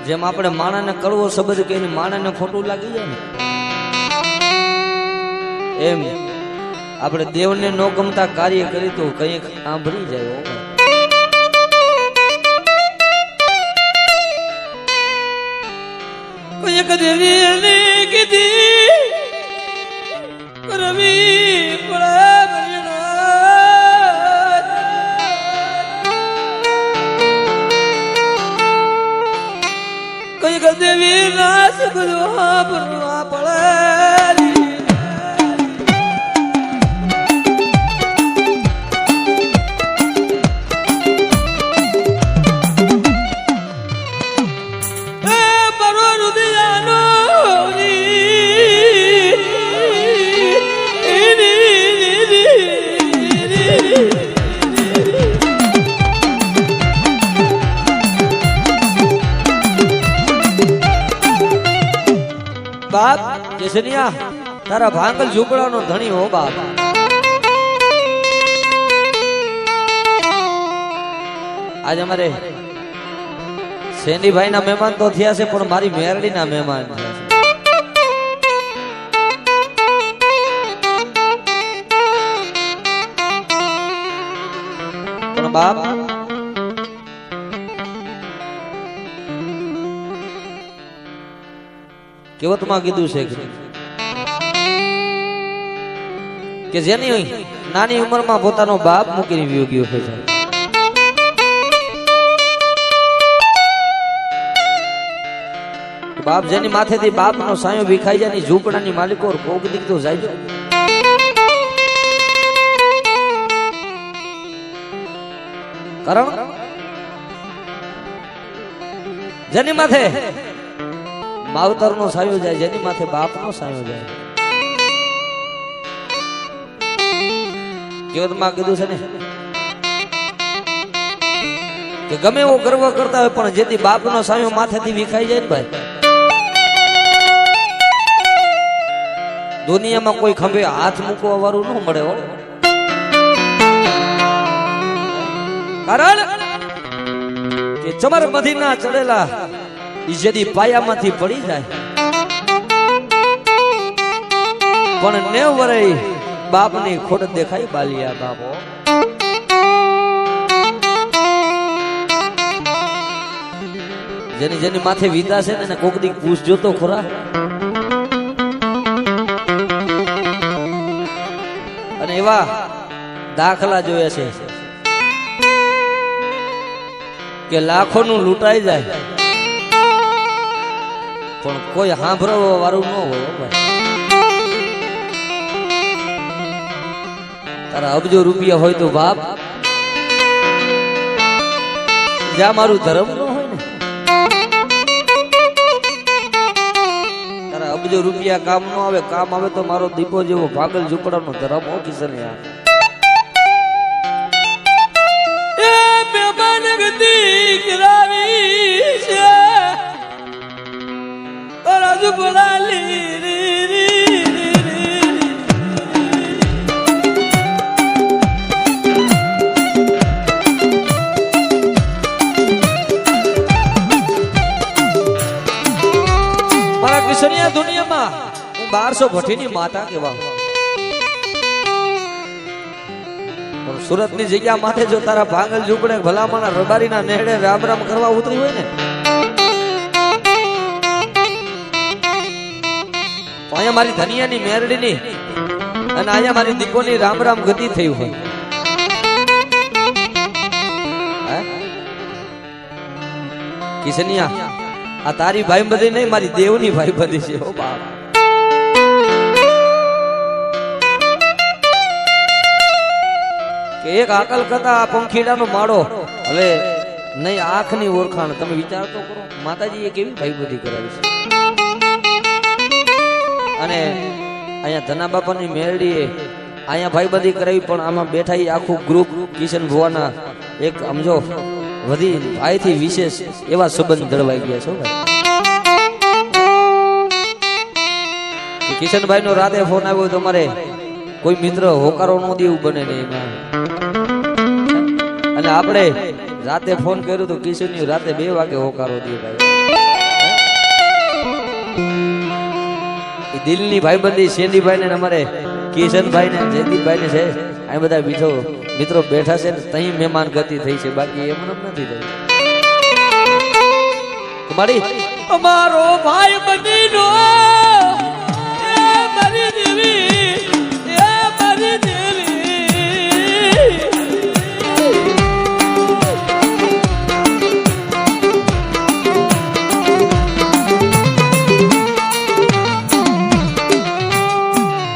જેમ આપણે માણાને કડવો શબ્દ કહીને માણાને ખોટું લાગી જાય ને, એમ આપણે દેવને ન ગમતા કાર્ય કરી તો કંઈક સાંભળી જાય. કંઈક દેવીને કીધી રવિ કંઈક દેવી નાશ કરવા ભરવા પડે. બાપ કેસનિયા તારા ભાંગલ ઝૂંપડાનો ધણી હો બાપ. આજ અમારે સેનીભાઈ ના મહેમાન તો થયા છે, પણ મારી મેરડી ના મહેમાન થયા છે. પણ બાપ કેવતમાં કીધું છે કે જેની નાની ઉંમરમાં પોતાનો બાપ મૂકીને વિયો ગયો છે, બાપ જેની માથેથી બાપનો સાયો વિખાઈ જાય, ઝૂંપડાની માલિકો કોક દીકતો જાય. કારણ જેની માથે માવતર નો સાયો જાય, જેની માથે બાપ નો સાયો જાય. કેવતમાં કીધું છે ને કે ગમે એવો ગર્વ કરતા હોય પણ જેથી બાપ નો સાયો માથેથી વિખાઈ જાય ને ભાઈ, દુનિયામાં કોઈ ખંભે હાથ મૂકવા વાળું ન મળે હો. કારણ કે ચમર મધીના ચડેલા જેથી પાયામાંથી પડી જાય પણ 9 વર્ષ બાપની ખોટ દેખાય બાલિયા બાપો. જેની જેની માથે વિતા છે ને કોક દી પૂછજો તો ખરા. અને એવા દાખલા જોયા છે કે લાખોનું લૂંટાઈ જાય પણ કોઈ સાંભળવા વાળું ન હોય. તારા અબજો રૂપિયા હોય તો બાપ જ્યાં મારું ધર્મ ન હોય ને, તારા અબજો રૂપિયા કામ ન આવે, કામ આવે તો મારો દીપો જેવો ભાગલ ઝૂંપડાનો ધર્મ હો કિશનિયા. મારા કિશનિયા દુનિયામાં હું 1200 ભઠ્ઠીની માતા કેવા, પણ સુરતની જગ્યા માટે જો તારા ભાંગલ ઝૂંપડે ભલામણા રબારીના નેહડે રામ રામ કરવા ઉતરી હોય ને, તો અહીંયા મારી ધનિયાની મેરડીની અને અહીંયા મારી દીપોની રામ રામ ગતિ થઈ હોય. કિશનિયા આ તારી ભાઈ બધી નહીં, મારી દેવની ભાઈ બધી છે હો બાપ. કે એક આકલ કથા પંખીડાનો માળો, હવે નહીં આંખની ઓળખાણ. તમે વિચાર તો કરો માતાજીએ કેવી ભાઈ બધી કરાવી છે. અને અહીંયા ધના બાપાની મેરડીએ અહીંયા ભાઈ બધી કરાવી, પણ આમાં બેઠા આખું ગ્રુપ કિશન ભુવાના એક સમજો વધી ભાઈથી વિશેષ એવા સંબંધ દળવાઈ ગયા છો ભાઈ. કિશનભાઈ નો રાતે ફોન આવ્યો, તમારે કોઈ મિત્ર હોકારો નો દેવું બને ને એમાં. અને આપણે રાતે ફોન કર્યો તો કિશોરની રાતે 2 વાગે હોકારો દે ભાઈ. એ દિલની ભાઈબંધી શેંડીભાઈ ને અમારે કિશનભાઈ ને જયદીપભાઈ ને છે આ બધા મિત્રો બેઠા છે ને તહીં મહેમાન ગતિ થઈ છે, બાકી એમ નથી થઈ. મારી અમારો ભાઈ બંધીનો એ મારી દેવી, એ મારી દેવી.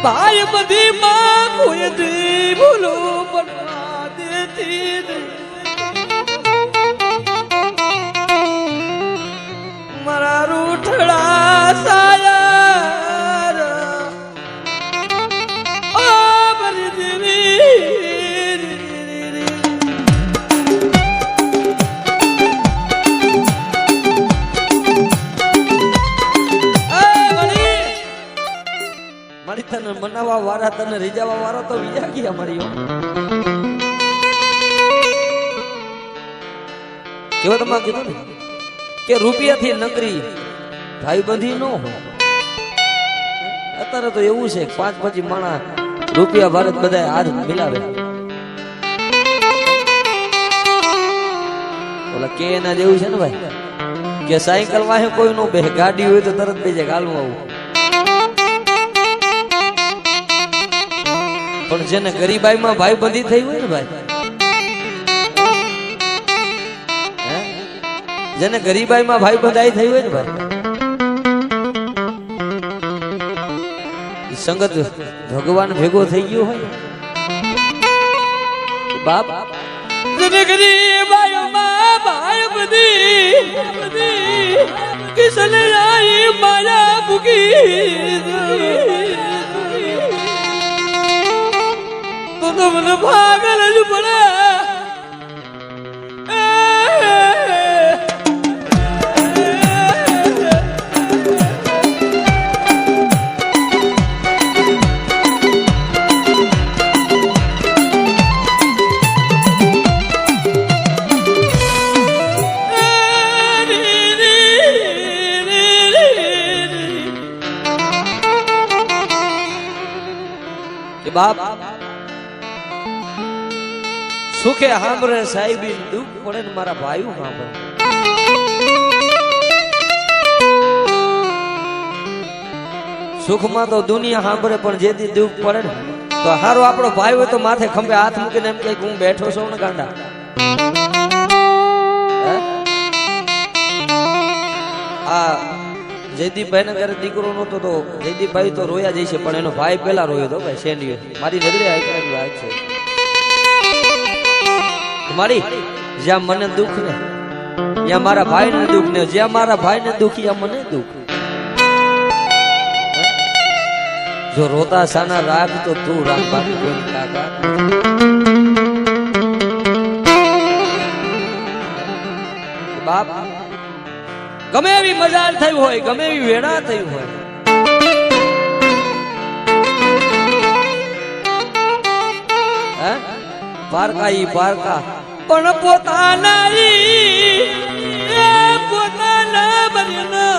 ભાઈ બધી માં કોઈ દી ભૂલો બનવા દેતી નહીં. મારા રૂઠડા સાયાર ઓ મારી દેવી. મારી તને મનાવા વાળા તને રીજાવા વાળા તો બીજા ગયા મારી. કેવો તમે કીધું ને કે રૂપિયાથી નકરી ભાઈબંધી ન હોય. અત્યારે તો એવું છે 5-5 માણા રૂપિયા ભારત બધા હાથ મિલાવે. ઓલા કે એના જેવું છે ને ભાઈ કે સાયકલ વાહે કોઈ નો બે, ગાડી હોય તો તરત બેજે ગાલવું આવું. પણ જેને ગરીબાઈમાં ભાઈબંધી થઈ હોય ને ભાઈ, જેને ગરીબાઈમાં ભાઈબંધાઈ થઈ હોય ને ભાઈ, સંગત ભગવાન ભેગો થઈ ગયો હોય બાપ. જેને ગરીબાઈમાં ભાઈબંધી કિસને આઈ માયા ભૂકી તો મને પાગલ જ પડે. બાપ સુખે સાંભળે સાહેબી, દુઃખ પડે ને મારા ભાઈઓ સાંભળે. સુખમાં તો દુનિયા સાંભળે પણ જેથી દુઃખ પડે ને તો હારો આપણો ભાઈ હોય તો માથે ખંભે હાથ મૂકીને એમ કે હું બેઠો છું ને ગાંડા. આ જયદીપભાઈ ને ઘરે દીકરો નતો તો જયદીપભાઈ તો રોયા જઈશે, પણ એનો ભાઈ પેલા રોયો હતો ભાઈ શેંડીએ. મારી નજરે આવી વાત છે મારી. જ્યાં મને દુઃખ ને ત્યાં મારા ભાઈ ને દુઃખ ને, જ્યાં મારા ભાઈ ને દુઃખ ત્યાં મને દુઃખ. જો રોતા સાના રાગ તો તું રાગ, બાકી કોઈ કાકા. બાપ ગમે એવી મજાલ થઈ હોય, ગમે એવી વેડા થઈ હોય, પારકા ઈ પારકા પણ પોતાના બન્યા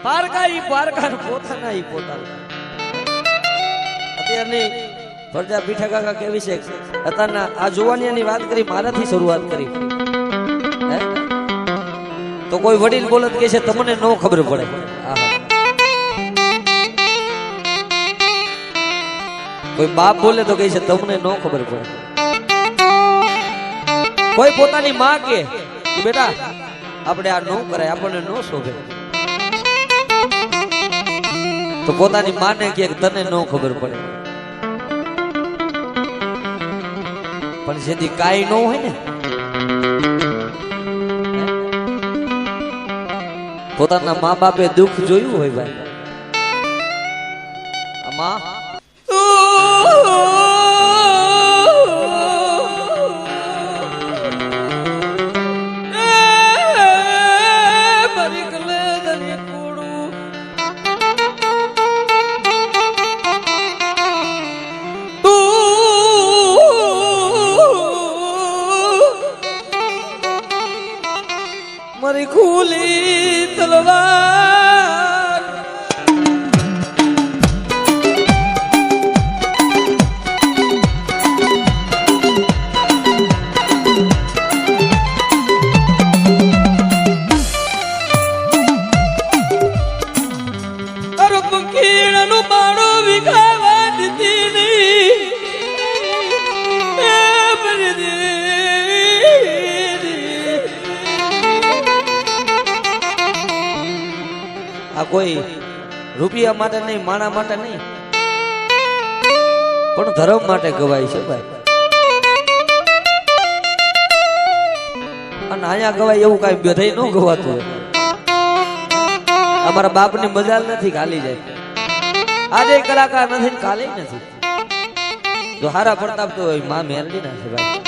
પારકા ઈ પારકા પોતાના ઈ પોતાના. અત્યારની પ્રજા પીઠા કાકા કેવી છે અત્યારના આ જુવાનિયાની વાત કરી, મારાથી શરૂઆત કરી. તો કોઈ વડીલ બોલત કે છે તમને નો ખબર પડે. કોઈ બાપ બોલે તો કહે છે તમને નો ખબર પડે. કોઈ પોતાની માં કે બેટા આપણે આ નો કરાય, આપણને નો શોભે, તો પોતાની માને કે તને નો ખબર પડે. પણ જેથી કાઈ નો હોય ને, પોતાના મા બાપે દુઃખ જોયું હોય ભાઈ. માં મુખીણનું બાણો વિખાવા દીધી નહીં એ બરદી આ કોઈ રૂપિયા માટે નહીં, માણા માટે નહીં, પણ ધર્મ માટે ગવાય છે ભાઈ. અને અહીંયા ગવાય એવું કઈ બેઠાઈ ન ગવાતું હોય. અમારા બાપની મજાલ નથી ખાલી જાય. આજે કલાકાર નથી ને કાલે નથી. જો હારા પ્રતાપ તો માં મેરડી ના છે ભાઈ.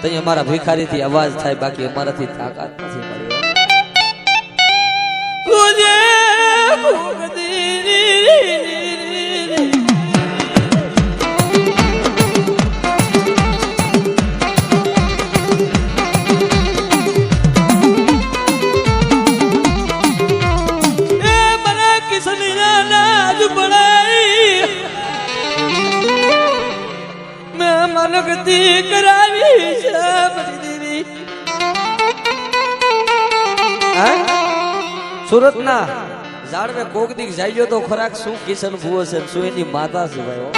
તો અમારા ભિખારી થી અવાજ થાય, બાકી અમારાથી તાકાત નથી મળી. મનગતી કરાવી છે બધી. સુરત ના ઝાડવે કોક દીક જાય તો ખોરાક શું કિશન ભુવો છે, શું એની માતા છે ભાઈ.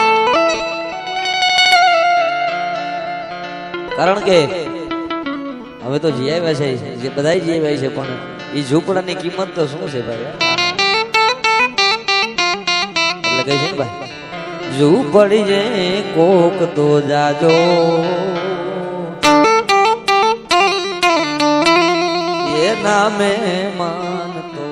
કારણ કે હવે તો જી આવ્યા છે, જે બધા જી આવ્યા છે, પણ એ ઝૂંપડાની કિંમત તો શું છે ભાઈ. એટલે કઈ છે ને ભાઈ, ઝૂંપડી જે કોક તો જાજો એ નામે માનતો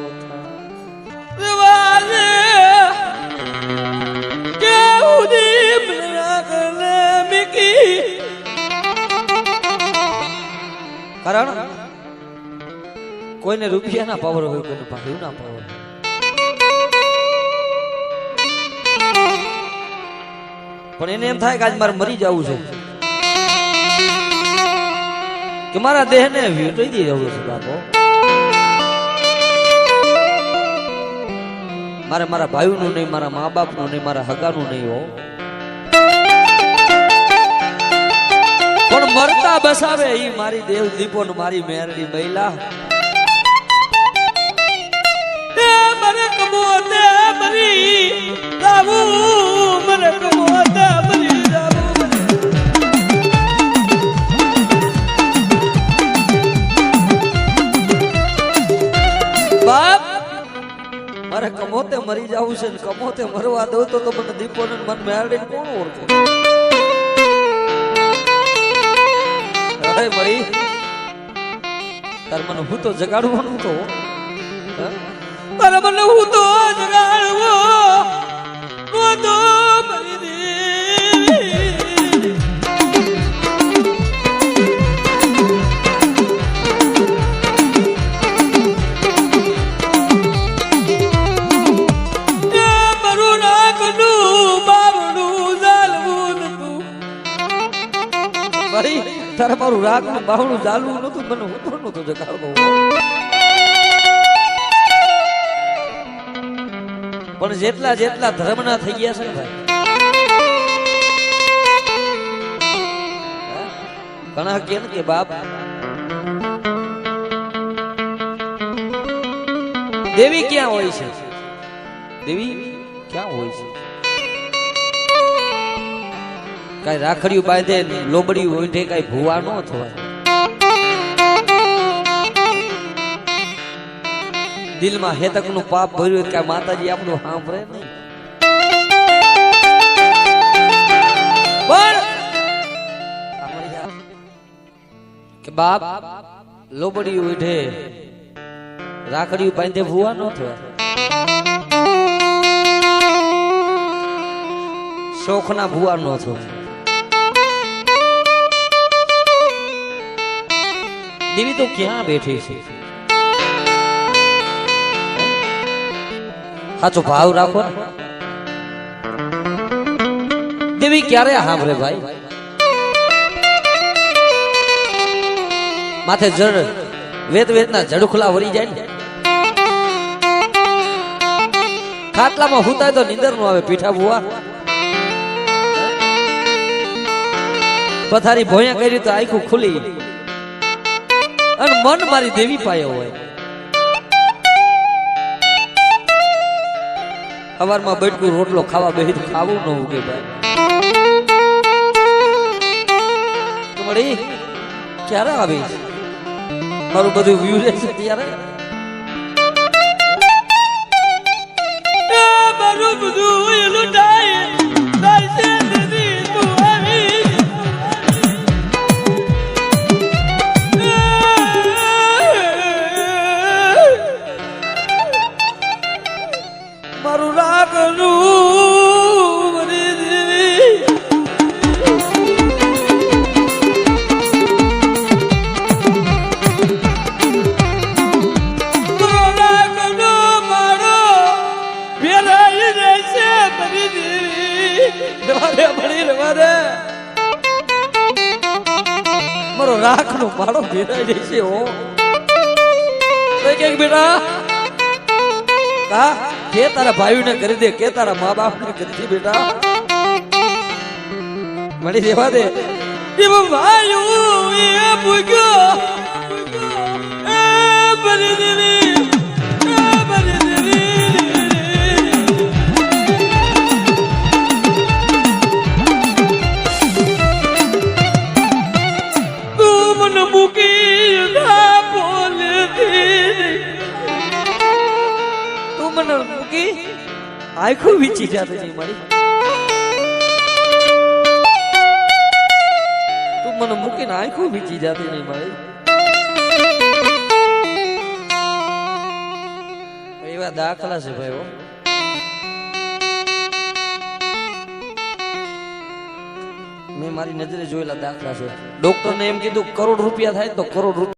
કારણ કોઈને રૂપિયા ના પાવર હોય, કોઈને ભાડું ના પાવર. પણ એને એમ થાય કે આજ મારે મરી જવું છે, કે મારા દેહ ને વેટાઈ દઈ જવું છે બાપો. મારે મારા ભાઈનું નહીં, મારા મા બાપનું નહીં, મારા હગાનું નહીં હો. પણ મરતા બસાવે ઈ મારી દેવ દીપો ને મારી મેરડી મહિલા. મને કમોતે મરી જાવું, મને કમોતે મરી જાવું. બાપ મારે કમોતે મરી જવું છે ને કમોતે મરવા દઉં તો મને દીપો ને મન મેરડી કોણ ઓળખે? અરે મરી તાર મને હું તો જગાડવાનું તો તારે મને હું તો જગાડવો હું તો મરી દે. મારું નાકનું બાવડું ઝાલવું નતું. મરી તારે મારું રાગ નું બાવણું ચાલવું નતું, મને હું તો નતું જગાડવું. પણ જેટલા જેટલા ધર્મના થઈ ગયા છે ને ભાઈ, ઘણા કે ને કે બાપ દેવી ક્યાં હોય છે, દેવી ક્યાં હોય છે? કઈ રાખડીયું બાંધે લોબડી ઓઢે કઈ ભૂવા ન થવાય. દિલમાં હેતક નું પાપ ભર્યું કે માતાજી આપણું સાંભળે નહીં. કે બાપ લોબડી ઉઠે રાખડી બાંધે ભૂવા ન થવાય. શોખ ના ભૂવા ન થવાય. દેવી તો ક્યાં બેઠી છે? સાચો ભાવ રાખો. દેવી ક્યારે સાંભળે ભાઈ? માથે જડ વેત વેતના જડખલા વળી જાય ને, ખાટલામાં હુતાય તો નીંદર નો આવે. પીઠા બુઆ પથારી ભોયા કરી તો આખું ખુલી, અને મન મારી દેવી પાયો હોય. સવારમાં બટકું રોટલો ખાવા બેહી તો ખાવું ન ઉગે ભાઈ મળી ક્યારે આવીશ મારું બધું વ્યૂ રહેશે ત્યારે મારું બધું એલું થાય તારશે નથી તું આવી મારું રાખનું મરી દેવી મારો રાખનો મારો ભેરાઈ જશે હો કે બેટા કા કે તારા ભાઈઓને કરી દે કે તારા મા બાપને કરી દે બેટા મળી દેવા દે એ ભાઈઓ એ ભૂગ્યો એ બરી દેવી એ બરી દેવી આખું વીચી જાતી નહીં મારી તું મને મૂકીને આખું વીચી જાતી નહીં મારી એવા દાખલા છે ભાઈ મેં મારી નજરે જોયેલા દાખલા છે ડોક્ટર ને એમ કીધું કરોડ રૂપિયા થાય તો કરોડ રૂપિયા